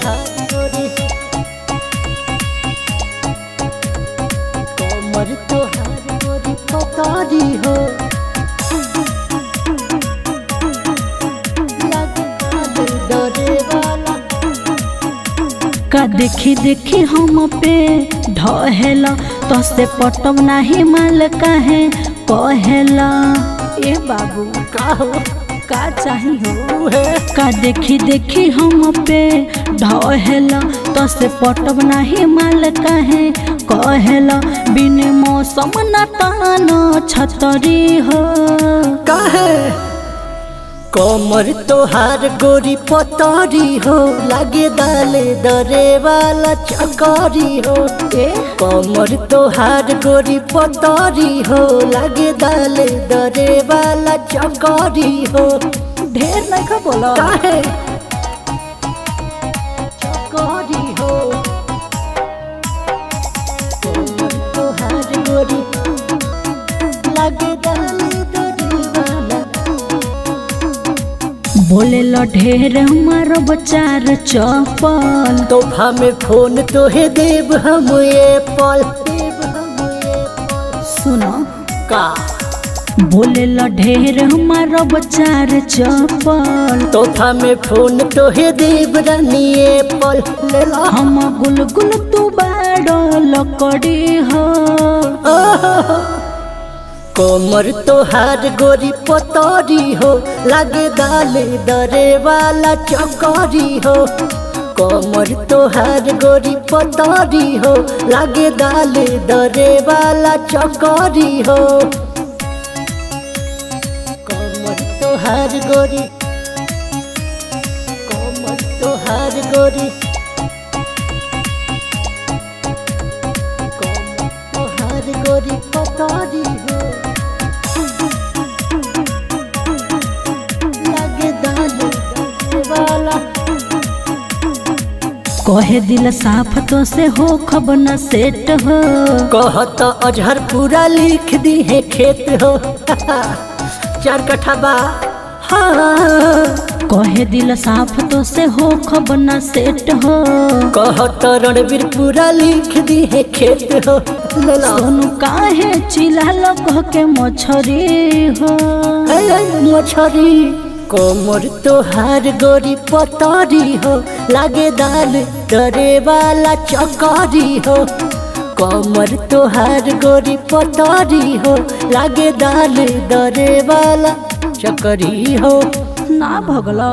तोहार गोरी कमर तोहार गोरी पतारी हो डरे वाला का देखी देखी हम पे ढहेला तो से पटब नाही माल काहे कहेला। ए बाबू का हो का चाही हो है का देखी देखी हम पे ढहेला तो से पटब नाही माल काहे कहेला। बिन मौसम न तानो छतरी हो काहे कमर तोहार गोरी पतारी हो लागे दाले दरे वाला चकारी हो कमर तोहार गोरी पतारी हो लागे दाले दरे वाला चकारी हो ढेर नहीं का बोला काहे चकारी हो कमर तोहार गोरी लागे दाले दरे वाला बोले लो ढेर हमारो बचार चपल तोहफा में फोन तोहे देव हम एप्पल सुनो का बोले लो ढेर हमारो बचार चपल तोहफा में फोन तोहे देव रानी एप्पल ले ला हम गुलगुल तू बाड़ो लकड़ी हो कमर तोहार गोरी पतारी हो लागे दाले दरे वाला चकारी हो कमर तोहार गोरी पतारी हो लागे दाले दरे वाला चकारी हो कमर तोहार गोरी कमर तोहार गोरी कमर तोहार गोरी पतारी हो कहे दिल साफ तो से हो खब न सेट हो कहत अजहर पूरा लिख दी है खेत हो 4 कट्ठा बा हाँ कहे दिल साफ तो से हो खब न सेट हो कहत रणवीर पूरा लिख दी है खेत हो सोनू काहे चिल्ला लो कह के मछरी हो मछरी कमर तोहार गोरी पतारी हो लागे दाल डरे वाला चकारी हो कमर तोहार गोरी पतारी हो लागे दाल डरे वाला चकरी हो ना भगला।